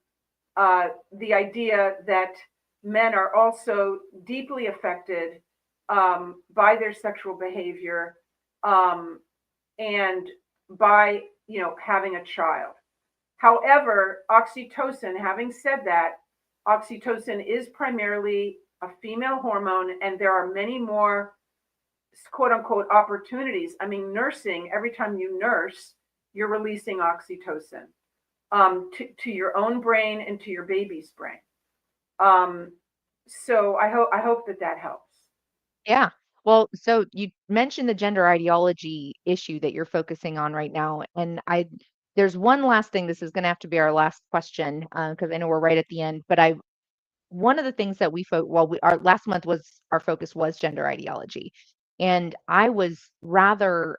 the idea that men are also deeply affected by their sexual behavior, and by having a child. However, oxytocin, having said that, oxytocin is primarily a female hormone, and there are many more quote unquote opportunities. I mean, nursing, every time you nurse, you're releasing oxytocin to your own brain and to your baby's brain. Um, so I hope that helps. Yeah. Well, so you mentioned the gender ideology issue that you're focusing on right now, and I there's one last thing. This is going to have to be our last question because I know we're right at the end. But one of the things that our last month was our focus was gender ideology, and I was rather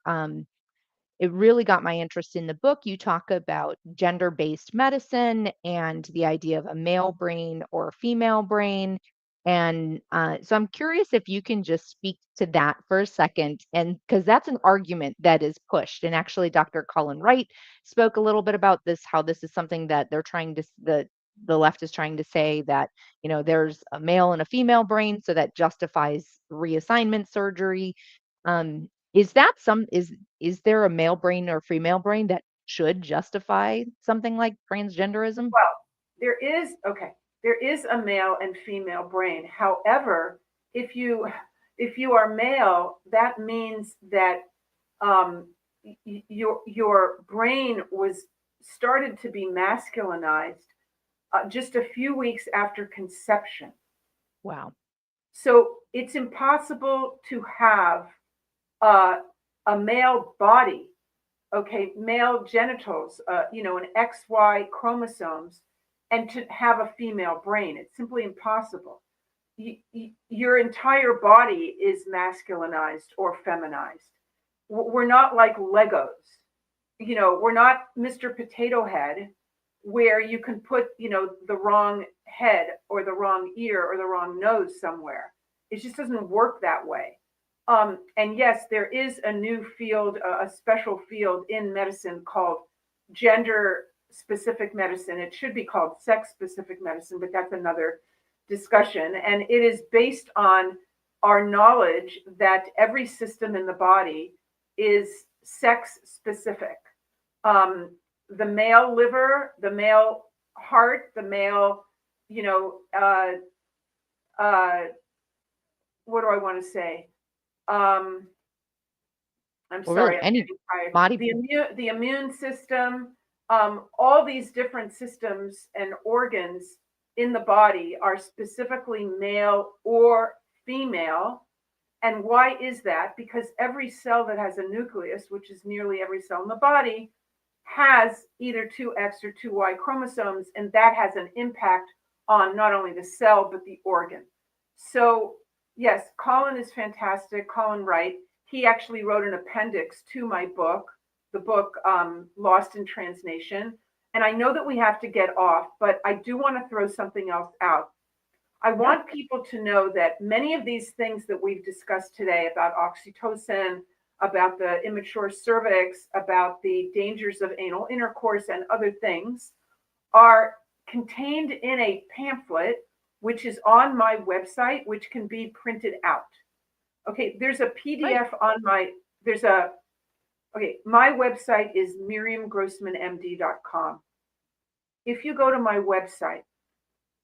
it really got my interest in the book. You talk about gender based medicine and the idea of a male brain or a female brain. And so I'm curious if you can just speak to that for a second. And because that's an argument that is pushed. And actually, Dr. Colin Wright spoke a little bit about this, how this is something that they're trying to, the left is trying to say that, there's a male and a female brain. So that justifies reassignment surgery. Is that is there a male brain or female brain that should justify something like transgenderism? Well, there is a male and female brain. However, if you if you are male, that means that um, your brain was started to be masculinized just a few weeks after conception. Wow. So it's impossible to have uh, a male body, okay, male genitals, an XY chromosomes, and to have a female brain. It's simply impossible. Your entire body is masculinized or feminized. We're not like Legos. We're not Mr. Potato Head, where you can put, the wrong head or the wrong ear or the wrong nose somewhere. It just doesn't work that way. And yes, there is a new field, a special field in medicine called gender specific medicine. It should be called sex specific medicine, but that's another discussion. And it is based on our knowledge that every system in the body is sex specific. The male liver, the male heart, the male, you know, what do I want to say? Um, I'm Well, really, sorry, I'm any getting tired. body. The immune system, all these different systems and organs in the body are specifically male or female. And why is that? Because every cell that has a nucleus, which is nearly every cell in the body, has either two X or two Y chromosomes, and that has an impact on not only the cell, but the organ. So, yes, Colin is fantastic. Colin Wright. He actually wrote an appendix to my book, the book Lost in Translation. And I know that we have to get off, but I do want to throw something else out. I Yeah. want people to know that many of these things that we've discussed today about oxytocin, about the immature cervix, about the dangers of anal intercourse, and other things are contained in a pamphlet, which is on my website, which can be printed out. Okay, there's a Right. PDF on my website is miriamgrossmanmd.com. If you go to my website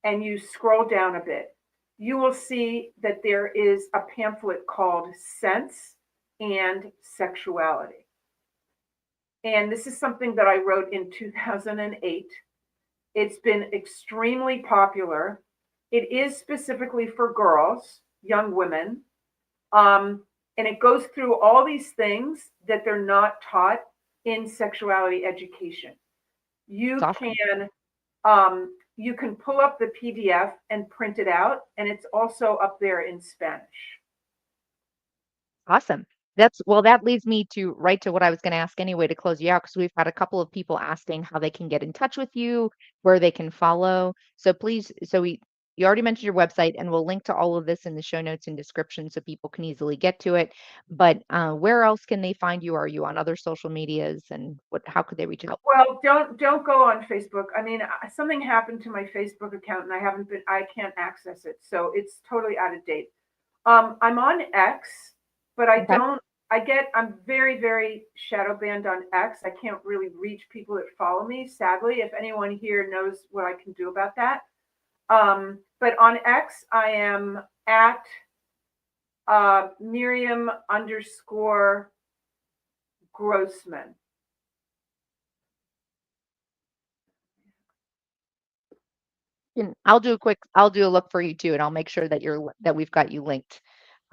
and you scroll down a bit, you will see that there is a pamphlet called Sense and Sexuality. And this is something that I wrote in 2008. It's been extremely popular. It is specifically for girls, young women. And it goes through all these things that they're not taught in sexuality education. It's You awesome. can you can pull up the PDF and print it out, and it's also up there in Spanish. Awesome. That leads me to right to what I was going to ask anyway to close you out because we've had a couple of people asking how they can get in touch with you, where they can follow. So please, you already mentioned your website, and we'll link to all of this in the show notes and description so people can easily get to it. But where else can they find you? Are you on other social medias, and how could they reach out? Well, don't go on Facebook. I mean, something happened to my Facebook account, and I can't access it, so it's totally out of date. I'm on X, but I Okay. don't. I'm very, very shadow banned on X. I can't really reach people that follow me. Sadly, if anyone here knows what I can do about that. But on X, I am at Miriam underscore Grossman. And I'll do a look for you too, and I'll make sure that that we've got you linked,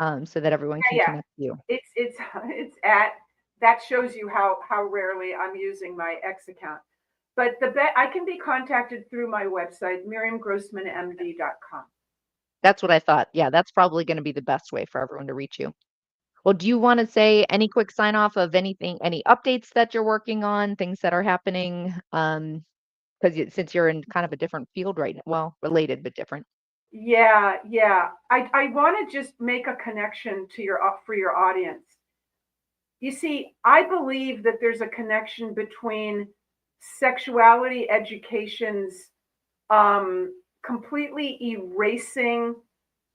so that everyone can Yeah, connect to you. it's it's at that shows you how rarely I'm using my X account. But I can be contacted through my website, miriamgrossmanmd.com. That's what I thought. Yeah, that's probably going to be the best way for everyone to reach you. Well, do you want to say any quick sign off of anything, any updates that you're working on, things that are happening? Because since you're in kind of a different field right now, well, related but different. Yeah, yeah. I want to just make a connection to your for your audience. You see, I believe that there's a connection between sexuality education's completely erasing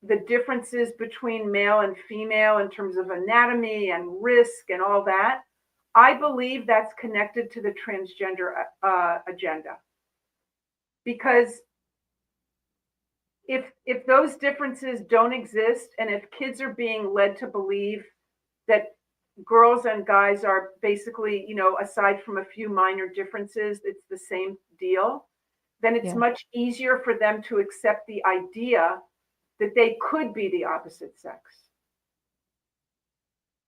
the differences between male and female in terms of anatomy and risk and all that. I believe that's connected to the transgender agenda because if those differences don't exist and if kids are being led to believe that girls and guys are basically, aside from a few minor differences, it's the same deal, then it's Yeah. much easier for them to accept the idea that they could be the opposite sex.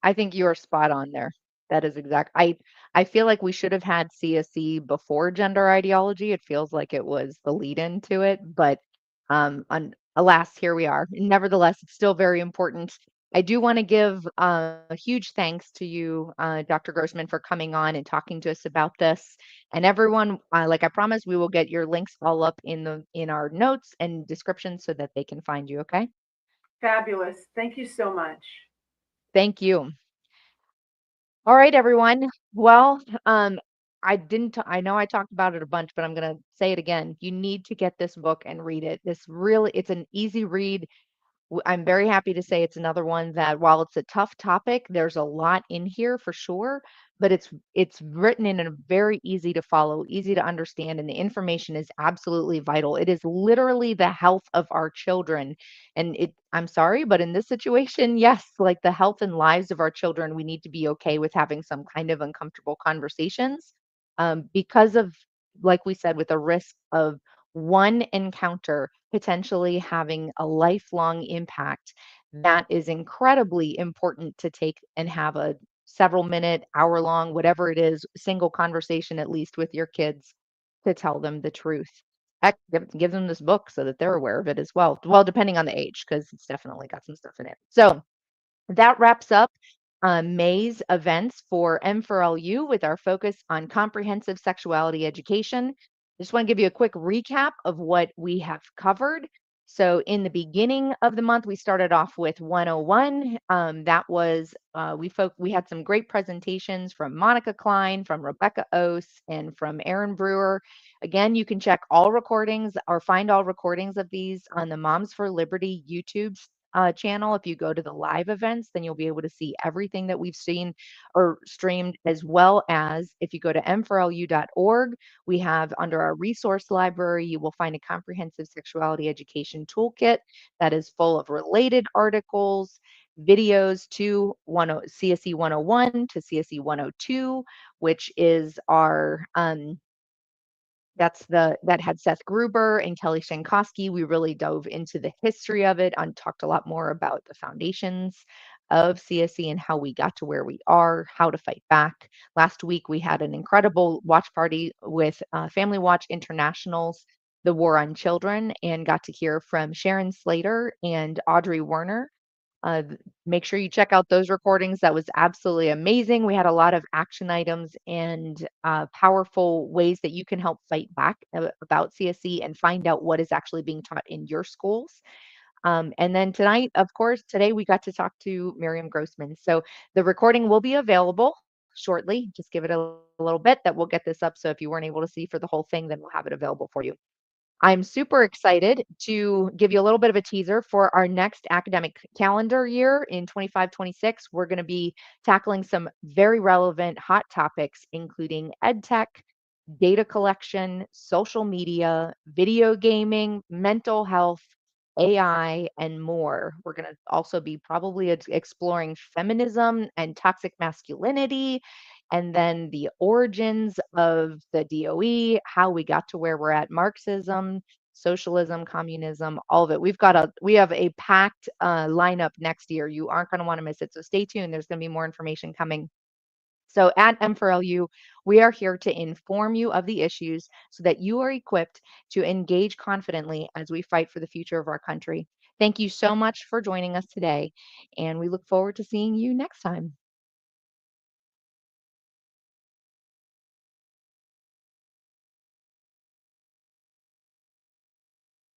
I think you are spot on there. That is exact. I feel like we should have had CSE before gender ideology. It feels like it was the lead into it, but alas, here we are. Nevertheless, it's still very important. I do want to give a huge thanks to you, Dr. Grossman, for coming on and talking to us about this. And everyone, like I promised, we will get your links all up in our notes and description so that they can find you. Okay. Fabulous. Thank you so much. Thank you. All right, everyone. Well, I know I talked about it a bunch, but I'm going to say it again. You need to get this book and read it. It's an easy read. I'm very happy to say it's another one that while it's a tough topic, there's a lot in here for sure, but it's written in a very easy to follow, easy to understand, and the information is absolutely vital. It is literally the health of our children. And I'm sorry, but in this situation, yes, like the health and lives of our children, we need to be okay with having some kind of uncomfortable conversations because of, like we said, with the risk of one encounter potentially having a lifelong impact. That is incredibly important to take and have a several minute, hour long, whatever it is, single conversation at least with your kids to tell them the truth. Heck, give them this book so that they're aware of it as well. Well, depending on the age, because it's definitely got some stuff in it. So that wraps up May's events for M4LU with our focus on comprehensive sexuality education. Just want to give you a quick recap of what we have covered. So, in the beginning of the month, we started off with 101. That was we had some great presentations from Monica Klein, from Rebecca Ose, and from Aaron Brewer. Again, you can check all recordings or find all recordings of these on the Moms for Liberty YouTube channel. If you go to the live events, then you'll be able to see everything that we've seen or streamed, as well as if you go to m4lu.org, we have under our resource library, you will find a comprehensive sexuality education toolkit that is full of related articles, videos to CSE 101 to CSE 102, which is our that had Seth Gruber and Kelly Shankowski. We really dove into the history of it and talked a lot more about the foundations of CSE and how we got to where we are, how to fight back. Last week, we had an incredible watch party with Family Watch International's The War on Children and got to hear from Sharon Slater and Audrey Werner. Make sure you check out those recordings. That was absolutely amazing. We had a lot of action items and powerful ways that you can help fight back about CSE and find out what is actually being taught in your schools. And then tonight, of course, today we got to talk to Miriam Grossman. So the recording will be available shortly. Just give it a little bit that we'll get this up. So if you weren't able to see for the whole thing, then we'll have it available for you. I'm super excited to give you a little bit of a teaser for our next academic calendar year in 25-26. We're going to be tackling some very relevant hot topics, including ed tech, data collection, social media, video gaming, mental health, AI, and more. We're going to also be probably exploring feminism and toxic masculinity, and then the origins of the DOE, how we got to where we're at, Marxism, socialism, communism, all of it. We have a packed lineup next year. You aren't going to want to miss it. So stay tuned. There's going to be more information coming. So at M4LU, we are here to inform you of the issues so that you are equipped to engage confidently as we fight for the future of our country. Thank you so much for joining us today, and we look forward to seeing you next time.